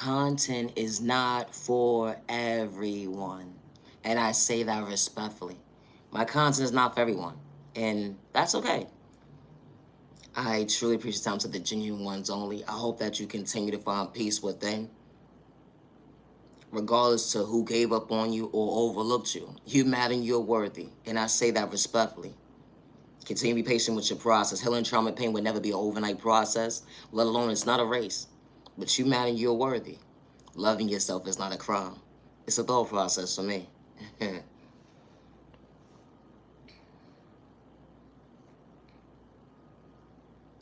content is not for everyone. And I say that respectfully. My content is not for everyone. And that's okay. I truly appreciate the time to the genuine ones only. I hope that you continue to find peace within, regardless to who gave up on you or overlooked you. You matter and you're worthy. And I say that respectfully. Continue to be patient with your process. Healing trauma and pain would never be an overnight process, let alone it's not a race. But you matter and you're worthy. Loving yourself is not a crime. It's a thought process for me.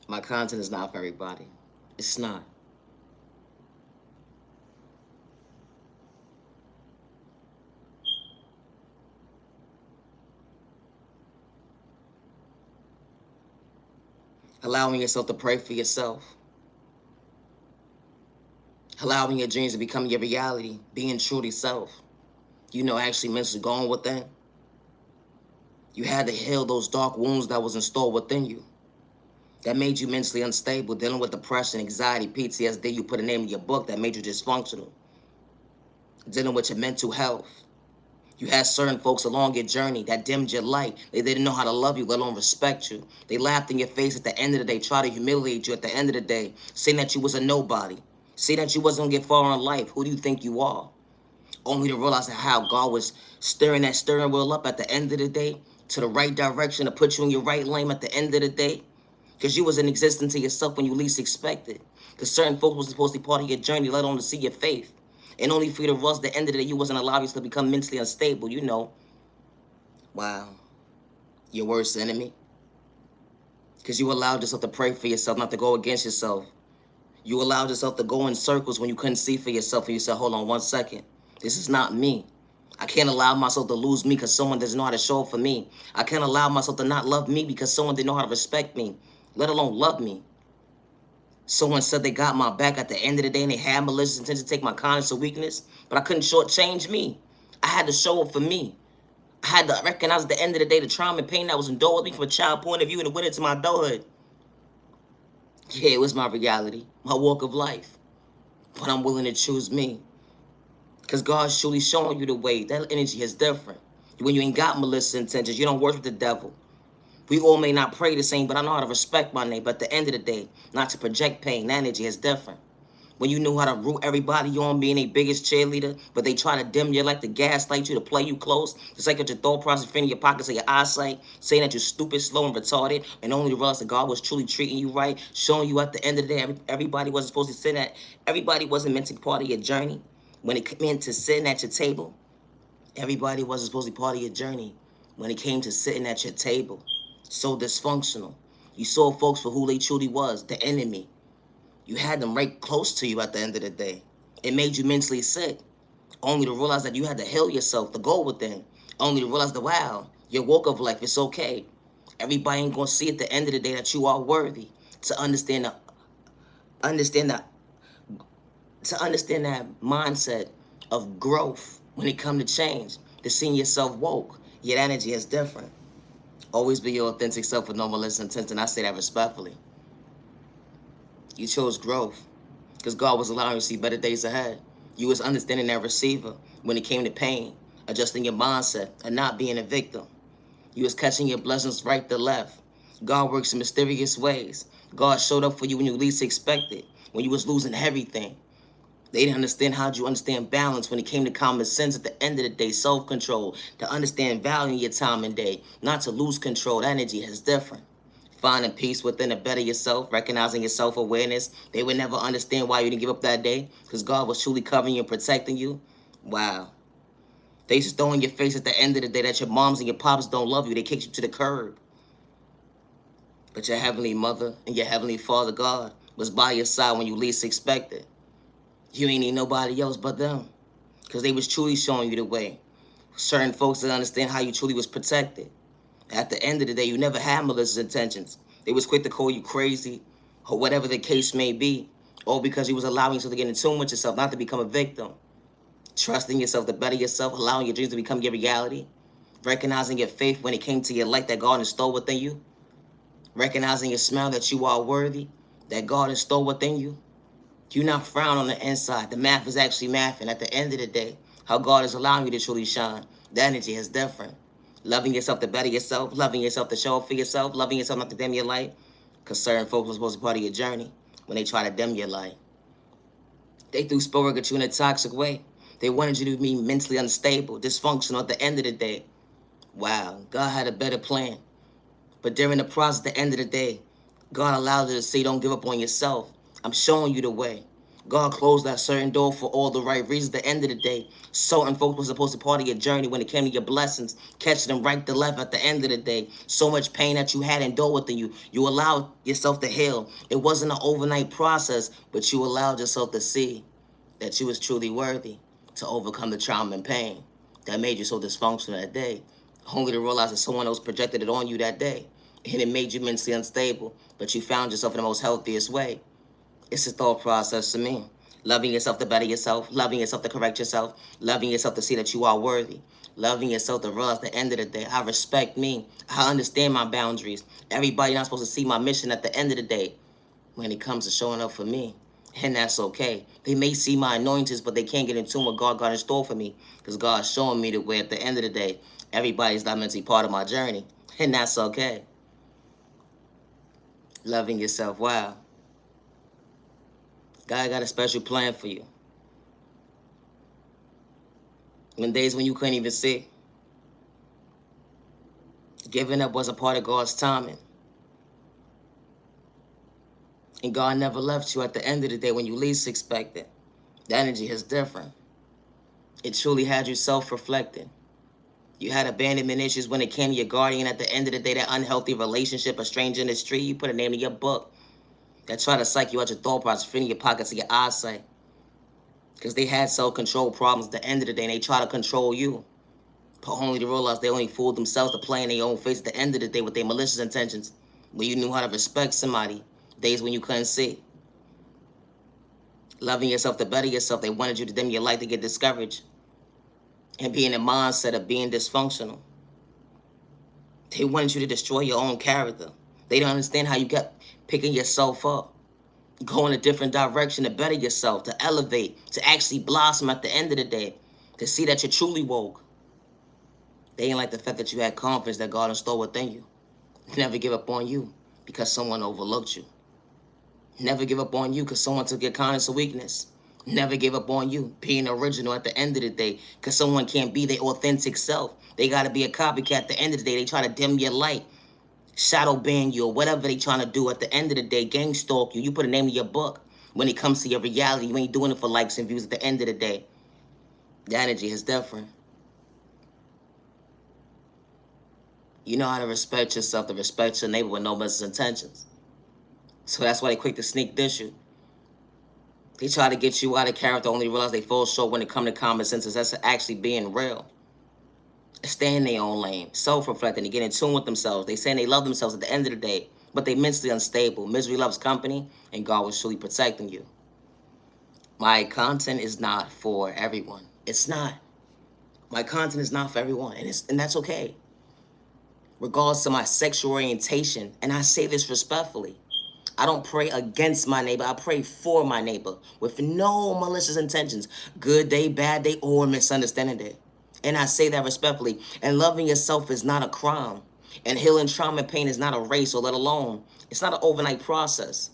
My content is not for everybody. It's not. Allowing yourself to pray for yourself. Allowing your dreams to become your reality. Being true to self. Actually mentally going within. You had to heal those dark wounds that was installed within you. That made you mentally unstable, dealing with depression, anxiety, PTSD. You put a name in your book that made you dysfunctional. Dealing with your mental health. You had certain folks along your journey that dimmed your light. They didn't know how to love you, let alone respect you. They laughed in your face at the end of the day, tried to humiliate you at the end of the day, saying that you was a nobody, saying that you wasn't gonna get far in life. Who do you think you are? Only to realize how God was stirring that steering wheel up at the end of the day to the right direction to put you in your right lane at the end of the day. Because you was in existence to yourself when you least expected. Because certain folks was supposed to be part of your journey, let alone to see your faith. And only for you to realize at the end of the day, you wasn't allowed to become mentally unstable, Wow. Your worst enemy. Because you allowed yourself to pray for yourself, not to go against yourself. You allowed yourself to go in circles when you couldn't see for yourself. And you said, hold on 1 second. This is not me. I can't allow myself to lose me because someone doesn't know how to show up for me. I can't allow myself to not love me because someone didn't know how to respect me, let alone love me. Someone said they got my back at the end of the day and they had malicious intention to take my kindness or weakness, but I couldn't shortchange me. I had to show up for me. I had to recognize at the end of the day the trauma and pain that was endured with me from a child point of view and it went into my adulthood. Yeah, it was my reality, my walk of life. But I'm willing to choose me. Because God's truly showing you the way. That energy is different. When you ain't got malicious intentions, you don't worship the devil. We all may not pray the same, but I know how to respect my name. But at the end of the day, not to project pain. That energy is different. When you know how to root everybody on being a biggest cheerleader, but they try to dim your light, to gaslight you, to play you close, just like at your thought process, filling your pockets of your eyesight, saying that you're stupid, slow, and retarded, and only to realize that God was truly treating you right, showing you at the end of the day, everybody wasn't supposed to sit at, everybody wasn't meant to be part of your journey. When it came to sitting at your table, everybody wasn't supposed to be part of your journey. When it came to sitting at your table, so dysfunctional. You saw folks for who they truly was, the enemy. You had them right close to you at the end of the day. It made you mentally sick. Only to realize that you had to heal yourself, to go within. Only to realize that, wow, your walk of life is okay. Everybody ain't going to see at the end of the day that you are worthy. To understand that mindset of growth when it comes to change. To seeing yourself woke. Your energy is different. Always be your authentic self with no malicious intent, and I say that respectfully. You chose growth because God was allowing you to see better days ahead. You was understanding that receiver when it came to pain, adjusting your mindset, and not being a victim. You was catching your blessings right to left. God works in mysterious ways. God showed up for you when you least expected, when you was losing everything. They didn't understand how you understand balance when it came to common sense at the end of the day, self-control, to understand value in your time and day, not to lose control. That energy is different. Finding peace within to better yourself, recognizing your self-awareness. They would never understand why you didn't give up that day because God was truly covering you and protecting you. Wow. They just throw in your face at the end of the day that your moms and your pops don't love you. They kicked you to the curb. But your heavenly mother and your heavenly father, God, was by your side when you least expected. You ain't need nobody else but them because they was truly showing you the way. Certain folks didn't understand how you truly was protected. At the end of the day, you never had malicious intentions. They was quick to call you crazy or whatever the case may be, all because you was allowing yourself to get in tune with yourself, not to become a victim. Trusting yourself to better yourself, allowing your dreams to become your reality. Recognizing your faith when it came to your light that God installed within you. Recognizing your smile that you are worthy, that God installed within you. Do not frown on the inside. The math is actually math. And at the end of the day, how God is allowing you to truly shine, the energy is different. Loving yourself to better yourself, loving yourself to show up for yourself, loving yourself not to dim your light. Because certain folks are supposed to be part of your journey when they try to dim your light. They threw sport at you in a toxic way. They wanted you to be mentally unstable, dysfunctional at the end of the day. Wow, God had a better plan. But during the process, at the end of the day, God allowed you to say, don't give up on yourself. I'm showing you the way. God closed that certain door for all the right reasons. At the end of the day, certain folks were supposed to be part of your journey when it came to your blessings, catching them right to left at the end of the day. So much pain that you had endured within you. You allowed yourself to heal. It wasn't an overnight process, but you allowed yourself to see that you was truly worthy to overcome the trauma and pain that made you so dysfunctional that day. Only to realize that someone else projected it on you that day. And it made you mentally unstable, but you found yourself in the most healthiest way. It's a thought process to me. Loving yourself to better yourself, loving yourself to correct yourself, loving yourself to see that you are worthy, loving yourself to realize at the end of the day, I respect me. I understand my boundaries. Everybody not supposed to see my mission at the end of the day when it comes to showing up for me. And that's okay. They may see my anointings, but they can't get in tune with what God got in store for me. Because God's showing me the way at the end of the day, everybody's not meant to be part of my journey. And that's okay. Loving yourself, wow. God got a special plan for you. When days when you couldn't even see, giving up was a part of God's timing. And God never left you at the end of the day when you least expect it. The energy is different. It truly had you self-reflecting. You had abandonment issues when it came to your guardian. At the end of the day, that unhealthy relationship, a stranger in the street, you put a name in your book. That try to psych you out your thought process, filling your pockets and your eyesight. Because they had self-control problems at the end of the day, and they try to control you. But only to realize they only fooled themselves to play in their own face at the end of the day with their malicious intentions. When you knew how to respect somebody, days when you couldn't see. Loving yourself to better yourself, they wanted you to dim your light to get discouraged. And be in a mindset of being dysfunctional. They wanted you to destroy your own character. They don't understand how you kept picking yourself up. Go in a different direction to better yourself, to elevate, to actually blossom at the end of the day, to see that you're truly woke. They ain't like the fact that you had confidence that God installed within you. Never give up on you because someone overlooked you. Never give up on you because someone took your kindness or weakness. Never give up on you being original at the end of the day because someone can't be their authentic self. They got to be a copycat at the end of the day. They try to dim your light, shadow ban you, or whatever they trying to do at the end of the day, gang stalk you. You put a name in your book. When it comes to your reality, you ain't doing it for likes and views at the end of the day. The energy is different. You know how to respect yourself, to respect your neighbor with no malicious intentions. So that's why they quick to sneak dish you. They try to get you out of character, only realize they fall short when it comes to common sense. That's actually being real. Stay in their own lane, self-reflecting, and get in tune with themselves. They saying they love themselves at the end of the day, but they mentally unstable. Misery loves company, and God was truly protecting you. My content is not for everyone. It's not. My content is not for everyone, and that's okay. Regardless of my sexual orientation, and I say this respectfully, I don't pray against my neighbor. I pray for my neighbor with no malicious intentions, good day, bad day, or misunderstanding it. And I say that respectfully. And loving yourself is not a crime. And healing trauma and pain is not a race, or let alone, it's not an overnight process.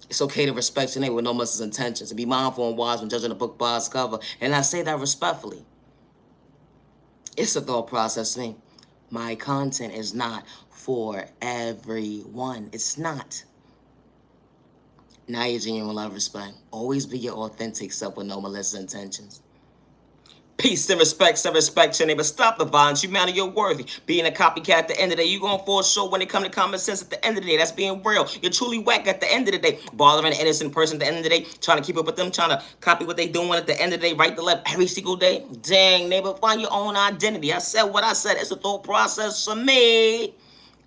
It's okay to respect your neighbor with no malicious intentions, and be mindful and wise when judging a book by its cover. And I say that respectfully. It's a thought process thing. My content is not for everyone. It's not. Niyah Genuine Love Respect. Always be your authentic self with no malicious intentions. Peace and respect your neighbor. Stop the violence. You matter, you're worthy. Being a copycat at the end of the day, you're going to fall short when it comes to common sense at the end of the day. That's being real. You're truly whack at the end of the day. Bothering an innocent person at the end of the day, trying to keep up with them, trying to copy what they doing at the end of the day, right to left every single day. Dang, neighbor, find your own identity. I said what I said. It's a thought process for me.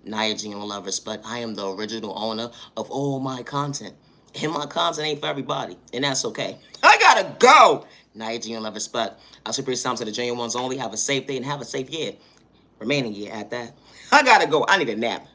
Niyah Genuine Love Respect. I am the original owner of all my content. And my content ain't for everybody. And that's okay. I gotta go. Niyah Genuine Love Respect. I'll see you pretty soon to the genuine ones only. Have a safe day and have a safe year. Remaining year at that. I gotta go. I need a nap.